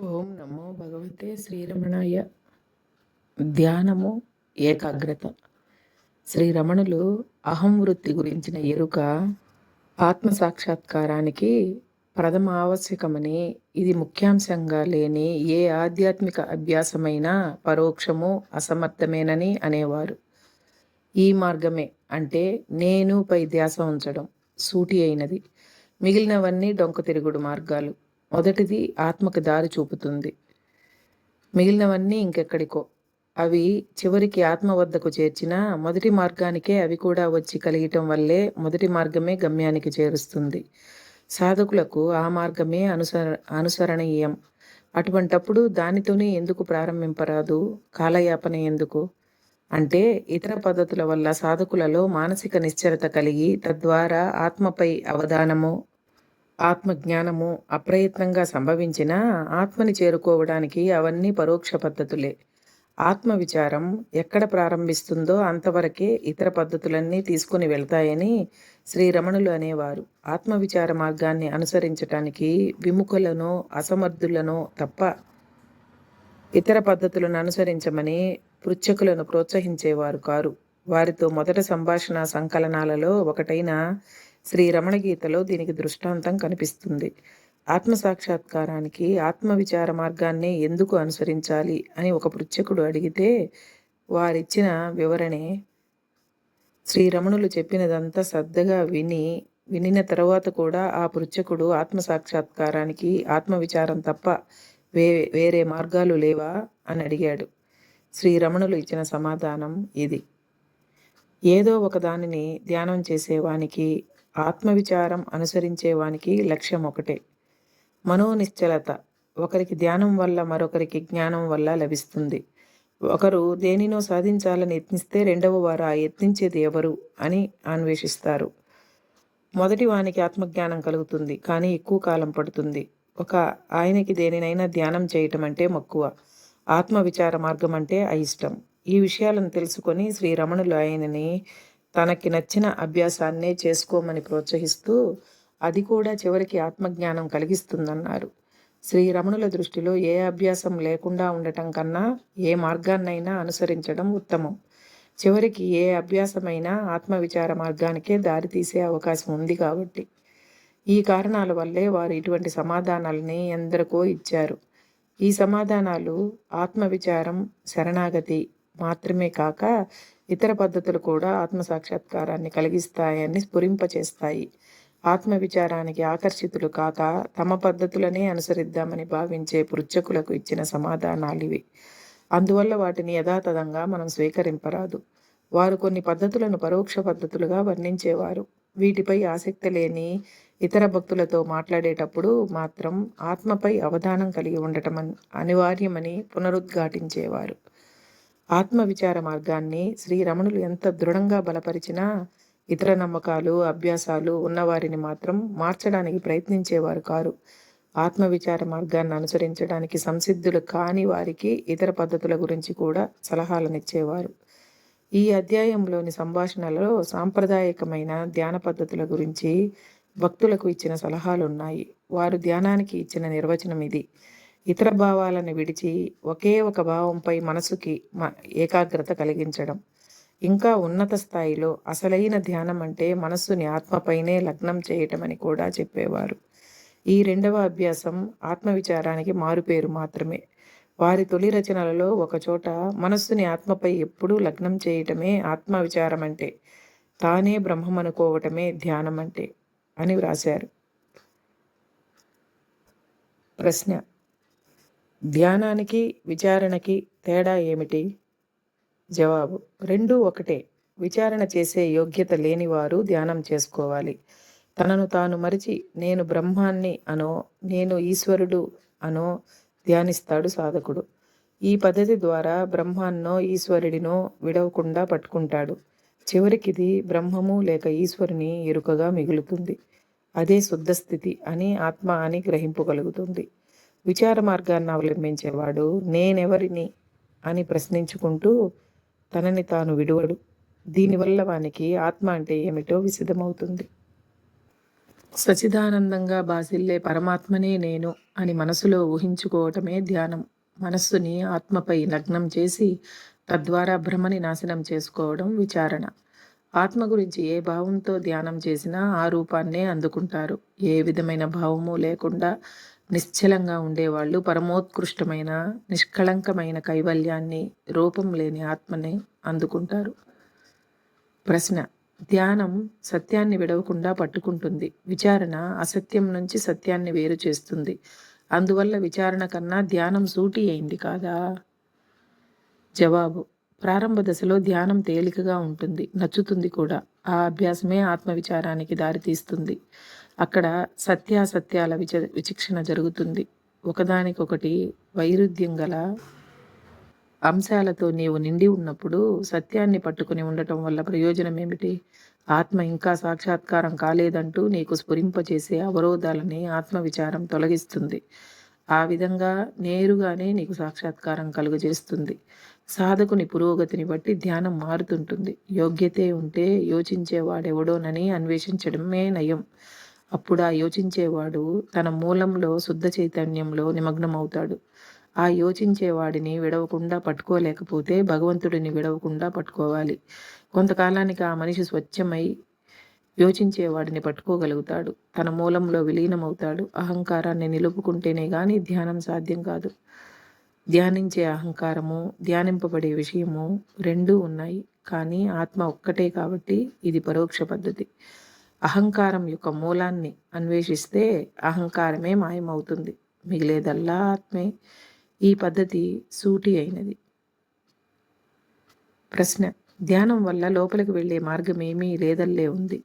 ఓం నమో భగవతే శ్రీరమణాయ. ధ్యానము, ఏకాగ్రత. శ్రీరమణులు అహం వృత్తి గురించిన ఎరుక ఆత్మ సాక్షాత్కారానికి ప్రథమ ఆవశ్యకమని, ఇది ముఖ్యాంశంగా లేని ఏ ఆధ్యాత్మిక అభ్యాసమైనా పరోక్షము అసమర్థమేనని అనేవారు. ఈ మార్గమే అంటే నేను పై ధ్యాస ఉంచడం సూటి అయినది. మిగిలినవన్నీ డొంక తిరుగుడు మార్గాలు. మొదటిది ఆత్మకు దారి చూపుతుంది, మిగిలినవన్నీ ఇంకెక్కడికో. అవి చివరికి ఆత్మ వద్దకు చేర్చినా మొదటి మార్గానికే అవి కూడా వచ్చి కలిగటం వల్లే మొదటి మార్గమే గమ్యానికి చేరుస్తుంది. సాధకులకు ఆ మార్గమే అనుసరణీయం. అటువంటప్పుడు దానితోనే ఎందుకు ప్రారంభింపరాదు? కాలయాపన ఎందుకు? అంటే ఇతర పద్ధతుల వల్ల సాధకులలో మానసిక నిశ్చలత కలిగి తద్వారా ఆత్మపై అవధానము, ఆత్మజ్ఞానము అప్రయత్నంగా సంభవించినా ఆత్మని చేరుకోవడానికి అవన్నీ పరోక్ష పద్ధతులే. ఆత్మ విచారం ఎక్కడ ప్రారంభిస్తుందో అంతవరకే ఇతర పద్ధతులన్నీ తీసుకుని వెళ్తాయని శ్రీరమణులు అనేవారు. ఆత్మవిచార మార్గాన్ని అనుసరించటానికి విముఖులను, అసమర్థులను తప్ప ఇతర పద్ధతులను అనుసరించమని పృచ్ఛకులను ప్రోత్సహించేవారు కారు. వారితో మొదట సంభాషణ సంకలనాలలో ఒకటైన శ్రీరమణ గీతలో దీనికి దృష్టాంతం కనిపిస్తుంది. ఆత్మసాక్షాత్కారానికి ఆత్మవిచార మార్గాన్ని ఎందుకు అనుసరించాలి అని ఒక పృచ్ఛకుడు అడిగితే వారిచ్చిన వివరణే శ్రీరమణులు చెప్పినదంతా శ్రద్ధగా వినిన తర్వాత కూడా ఆ పృచ్ఛకుడు ఆత్మసాక్షాత్కారానికి ఆత్మవిచారం తప్ప వేరే మార్గాలు లేవా అని అడిగాడు. శ్రీరమణులు ఇచ్చిన సమాధానం ఇది: ఏదో ఒక దానిని ధ్యానం చేసేవానికి, ఆత్మవిచారం అనుసరించేవానికి లక్ష్యం ఒకటే. మనోనిశ్చలత ఒకరికి ధ్యానం వల్ల మరొకరికి జ్ఞానం వల్ల లభిస్తుంది. ఒకరు దేనినో సాధించాలని యత్నిస్తే రెండవ వారు ఆ యత్నించేది ఎవరు అని అన్వేషిస్తారు. మొదటి వానికి ఆత్మజ్ఞానం కలుగుతుంది, కానీ ఎక్కువ కాలం పడుతుంది. ఆయనకి దేనినైనా ధ్యానం చేయటం అంటే మక్కువ, ఆత్మవిచార మార్గం అంటే అయిష్టం. ఈ విషయాలను తెలుసుకొని శ్రీరమణులు ఆయనని తనకి నచ్చిన అభ్యాసాన్నే చేసుకోమని ప్రోత్సహిస్తూ అది కూడా చివరికి ఆత్మజ్ఞానం కలిగిస్తుందన్నారు. శ్రీరమణుల దృష్టిలో ఏ అభ్యాసం లేకుండా ఉండటం కన్నా ఏ మార్గాన్నైనా అనుసరించడం ఉత్తమం. చివరికి ఏ అభ్యాసమైనా ఆత్మవిచార మార్గానికే దారితీసే అవకాశం ఉంది కాబట్టి. ఈ కారణాల వల్లే వారు ఇటువంటి సమాధానాలని ఎందరికో ఇచ్చారు. ఈ సమాధానాలు ఆత్మవిచారం, శరణాగతి మాత్రమే కాక ఇతర పద్ధతులు కూడా ఆత్మసాక్షాత్కారాన్ని కలిగిస్తాయని స్ఫురింపచేస్తాయి. ఆత్మవిచారానికి ఆకర్షితులు కాక తమ పద్ధతులనే అనుసరిద్దామని భావించే పృచ్ఛకులకు ఇచ్చిన సమాధానాలివి. అందువల్ల వాటిని యథాతథంగా మనం స్వీకరింపరాదు. వారు కొన్ని పద్ధతులను పరోక్ష పద్ధతులుగా వర్ణించేవారు. వీటిపై ఆసక్తి లేని ఇతర భక్తులతో మాట్లాడేటప్పుడు మాత్రం ఆత్మపై అవధానం కలిగి ఉండటం అనివార్యమని పునరుద్ఘాటించేవారు. ఆత్మవిచార మార్గాన్ని శ్రీరమణులు ఎంత దృఢంగా బలపరిచినా ఇతర నమ్మకాలు, అభ్యాసాలు ఉన్నవారిని మాత్రం మార్చడానికి ప్రయత్నించేవారు కారు. ఆత్మవిచార మార్గాన్ని అనుసరించడానికి సంసిద్ధులు కాని వారికి ఇతర పద్ధతుల గురించి కూడా సలహాలనిచ్చేవారు. ఈ అధ్యాయంలోని సంభాషణలలో సాంప్రదాయకమైన ధ్యాన పద్ధతుల గురించి భక్తులకు ఇచ్చిన సలహాలున్నాయి. వారు ధ్యానానికి ఇచ్చిన నిర్వచనం ఇది: ఇతర భావాలను విడిచి ఒకే ఒక భావంపై మనసుకి ఏకాగ్రత కలిగించడం. ఇంకా ఉన్నత స్థాయిలో అసలైన ధ్యానం అంటే మనస్సుని ఆత్మపైనే లగ్నం చేయటమని కూడా చెప్పేవారు. ఈ రెండవ అభ్యాసం ఆత్మవిచారానికి మారుపేరు మాత్రమే. వారి తొలి రచనలలో ఒకచోట మనస్సుని ఆత్మపై ఎప్పుడూ లగ్నం చేయటమే ఆత్మవిచారం అంటే, తానే బ్రహ్మమనుకోవటమే ధ్యానం అంటే అని వ్రాశారు. ప్రశ్న: ధ్యానానికి విచారణకి తేడా ఏమిటి? జవాబు: రెండూ ఒకటే. విచారణ చేసే యోగ్యత లేనివారు ధ్యానం చేసుకోవాలి. తనను తాను మరిచి నేను బ్రహ్మాన్ని అనో, నేను ఈశ్వరుడు అనో ధ్యానిస్తాడు సాధకుడు. ఈ పద్ధతి ద్వారా బ్రహ్మాన్నో ఈశ్వరుడినో విడవకుండా పట్టుకుంటాడు. చివరికిది బ్రహ్మము లేక ఈశ్వరుని ఎరుకగా మిగులుతుంది. అదే శుద్ధస్థితి అని, ఆత్మ అని గ్రహింపగలుగుతుంది. విచార మార్గాన్ని అవలంబించేవాడు నేనెవరిని అని ప్రశ్నించుకుంటూ తనని తాను విడువడు. దీనివల్ల వానికి ఆత్మ అంటే ఏమిటో విశదమవుతుంది. సచిదానందంగా బాసిల్లే పరమాత్మనే నేను అని మనసులో ఊహించుకోవటమే ధ్యానం. మనస్సుని ఆత్మపై లగ్నం చేసి తద్వారా భ్రమని నాశనం చేసుకోవడం విచారణ. ఆత్మ గురించి ఏ భావంతో ధ్యానం చేసినా ఆ రూపాన్నే అందుకుంటారు. ఏ విధమైన భావము లేకుండా నిశ్చలంగా ఉండేవాళ్ళు పరమోత్కృష్టమైన నిష్కళంకమైన కైవల్యాన్ని, రూపం లేని ఆత్మని అందుకుంటారు. ప్రశ్న: ధ్యానం సత్యాన్ని విడవకుండా పట్టుకుంటుంది. విచారణ అసత్యం నుంచి సత్యాన్ని వేరు చేస్తుంది. అందువల్ల విచారణ కన్నా ధ్యానం సూటి అయింది కాదా? జవాబు: ప్రారంభ దశలో ధ్యానం తేలికగా ఉంటుంది, నచ్చుతుంది కూడా. ఆ అభ్యాసమే ఆత్మవిచారానికి దారితీస్తుంది. అక్కడ సత్యాసత్యాల విచక్షణ జరుగుతుంది. ఒకదానికొకటి వైరుధ్యం గల అంశాలతో నీవు నిండి ఉన్నప్పుడు సత్యాన్ని పట్టుకుని ఉండటం వల్ల ప్రయోజనం ఏమిటి? ఆత్మ ఇంకా సాక్షాత్కారం కాలేదంటూ నీకు స్ఫురింపచేసే అవరోధాలని ఆత్మవిచారం తొలగిస్తుంది. ఆ విధంగా నేరుగానే నీకు సాక్షాత్కారం కలుగజేస్తుంది. సాధకుని పురోగతిని బట్టి ధ్యానం మారుతుంటుంది. యోగ్యతే ఉంటే యోచించేవాడెవడోనని అన్వేషించడమే నయం. అప్పుడు ఆ యోచించేవాడు తన మూలంలో శుద్ధ చైతన్యంలో నిమగ్నమవుతాడు. ఆ యోచించేవాడిని విడవకుండా పట్టుకోలేకపోతే భగవంతుడిని విడవకుండా పట్టుకోవాలి. కొంతకాలానికి ఆ మనిషి స్వచ్ఛమై యోచించేవాడిని పట్టుకోగలుగుతాడు. తన మూలంలో విలీనమవుతాడు. అహంకారాన్ని నిలుపుకుంటేనే గాని ధ్యానం సాధ్యం కాదు. ధ్యానించే అహంకారము, ధ్యానింపబడే విషయము రెండూ ఉన్నాయి. కానీ ఆత్మ ఒక్కటే కాబట్టి ఇది పరోక్ష పద్ధతి. అహంకారం యొక్క మూలాన్ని అన్వేషిస్తే అహంకారమే మాయమవుతుంది. మిగిలేదల్లా ఆత్మే. ఈ పద్ధతి సూటి అయినది. ప్రశ్న: ధ్యానం వల్ల లోపలికి వెళ్ళే మార్గం ఏమీ లేదల్లే ఉంది.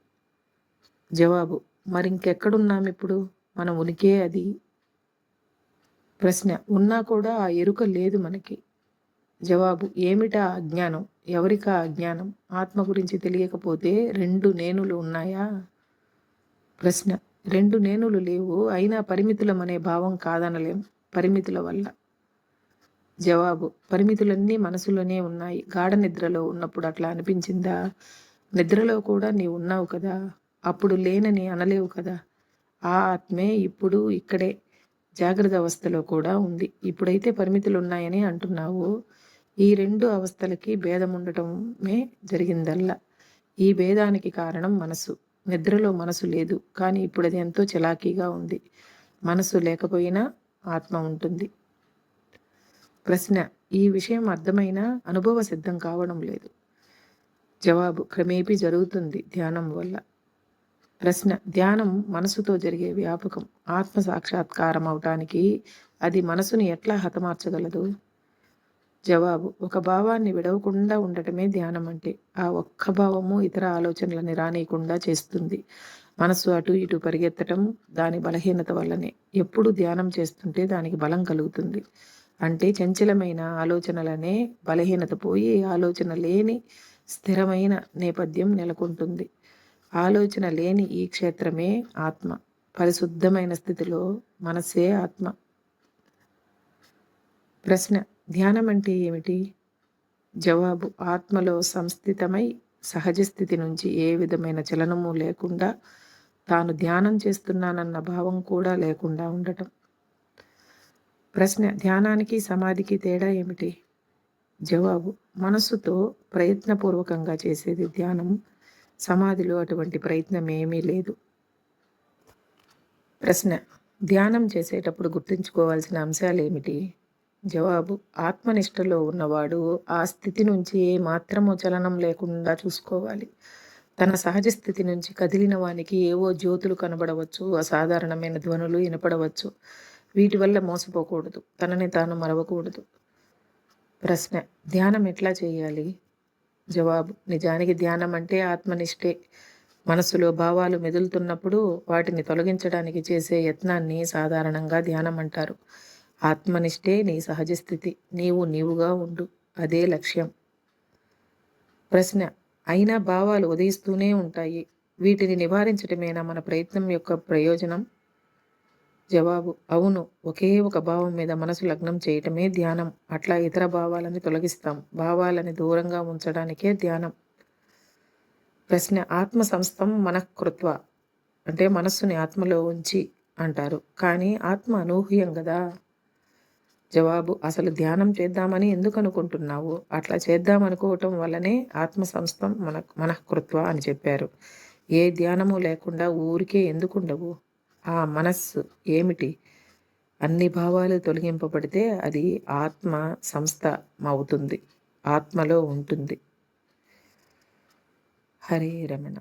జవాబు: మరింకెక్కడున్నామిప్పుడు? మన ఉనికే అది. ప్రశ్న: ఉన్నా కూడా ఆ ఎరుక లేదు మనకి. జవాబు: ఏమిటా అజ్ఞానం? ఎవరికా అజ్ఞానం? ఆత్మ గురించి తెలియకపోతే రెండు నేనులు ఉన్నాయా? ప్రశ్న: రెండు నేనులు లేవు, అయినా పరిమితులమనే భావం కాదనలేం పరిమితుల వల్ల. జవాబు: పరిమితులన్నీ మనసులోనే ఉన్నాయి. గాఢ నిద్రలో ఉన్నప్పుడు అట్లా అనిపించిందా? నిద్రలో కూడా నీవు ఉన్నావు కదా, అప్పుడు లేనని అనలేవు కదా. ఆ ఆత్మే ఇప్పుడు ఇక్కడే జాగ్రత్త అవస్థలో కూడా ఉంది. ఇప్పుడైతే పరిమితులు ఉన్నాయని అంటున్నావు. ఈ రెండు అవస్థలకి భేదం ఉండటమే జరిగిందల్లా. ఈ భేదానికి కారణం మనసు. నిద్రలో మనసు లేదు, కానీ ఇప్పుడు అది ఎంతో చలాకీగా ఉంది. మనసు లేకపోయినా ఆత్మ ఉంటుంది. ప్రశ్న: ఈ విషయం అర్థమైనా అనుభవ సిద్ధం కావడం లేదు. జవాబు: క్రమేపీ జరుగుతుంది ధ్యానం వల్ల. ప్రశ్న: ధ్యానం మనసుతో జరిగే వ్యాపకం. ఆత్మ సాక్షాత్కారం అవటానికి అది మనసుని ఎట్లా హతమార్చగలదు? జవాబు: ఒక భావాన్ని విడవకుండా ఉండటమే ధ్యానం అంటే. ఆ ఒక్క భావము ఇతర ఆలోచనలని రానీయకుండా చేస్తుంది. మనసు అటు ఇటు పరిగెత్తటం దాని బలహీనత వల్లనే. ఎప్పుడు ధ్యానం చేస్తుంటే దానికి బలం కలుగుతుంది. అంటే చంచలమైన ఆలోచనలనే బలహీనత పోయి ఆలోచన లేని స్థిరమైన నేపథ్యం నెలకొంటుంది. ఆలోచన లేని ఈ క్షేత్రమే ఆత్మ. పరిశుద్ధమైన స్థితిలో మనసే ఆత్మ. ప్రశ్న: ధ్యానం అంటే ఏమిటి? జవాబు: ఆత్మలో సంస్థితమై సహజ స్థితి నుంచి ఏ విధమైన చలనము లేకుండా తాను ధ్యానం చేస్తున్నానన్న భావం కూడా లేకుండా ఉండటం. ప్రశ్న: ధ్యానానికి సమాధికి తేడా ఏమిటి? జవాబు: మనస్సుతో ప్రయత్నపూర్వకంగా చేసేది ధ్యానం. సమాధిలో అటువంటి ప్రయత్నం ఏమీ లేదు. ప్రశ్న: ధ్యానం చేసేటప్పుడు గుర్తుంచుకోవాల్సిన అంశాలు ఏమిటి? జవాబు: ఆత్మనిష్టలో ఉన్నవాడు ఆ స్థితి నుంచి ఏ మాత్రము చలనం లేకుండా చూసుకోవాలి. తన సహజ స్థితి నుంచి కదిలిన వానికి ఏవో జ్యోతులు కనబడవచ్చు, అసాధారణమైన ధ్వనులు వినపడవచ్చు. వీటి వల్ల మోసపోకూడదు, తనని తాను మరవకూడదు. ప్రశ్న: ధ్యానం ఎట్లా చేయాలి? జవాబు: నిజానికి ధ్యానం అంటే ఆత్మనిష్టే. మనసులో భావాలు మెదులుతున్నప్పుడు వాటిని తొలగించడానికి చేసే యత్నాన్ని సాధారణంగా ధ్యానం అంటారు. ఆత్మనిష్టే నీ సహజ స్థితి. నీవు నీవుగా ఉండు, అదే లక్ష్యం. ప్రశ్న: అయినా భావాలు ఉదయిస్తూనే ఉంటాయి. వీటిని నివారించటమేనా మన ప్రయత్నం యొక్క ప్రయోజనం? జవాబు: అవును. ఒకే ఒక భావం మీద మనసు లగ్నం చేయటమే ధ్యానం. అట్లా ఇతర భావాలని తొలగిస్తాం. భావాలని దూరంగా ఉంచడానికే ధ్యానం. ప్రశ్న: ఆత్మ సంస్థం మనఃకృత్వ అంటే మనస్సుని ఆత్మలో ఉంచి అంటారు. కానీ ఆత్మ అనూహ్యం కదా. జవాబు: అసలు ధ్యానం చేద్దామని ఎందుకు అనుకుంటున్నావు? అట్లా చేద్దామనుకోవటం వల్లనే ఆత్మ సంస్థం మనఃకృత్వ అని చెప్పారు. ఏ ధ్యానము లేకుండా ఊరికే ఎందుకుండవు? ఆ మనస్సు ఏమిటి? అన్ని భావాలు తొలగింపబడితే అది ఆత్మ సంస్థ అవుతుంది, ఆత్మలో ఉంటుంది. హరే రమణ.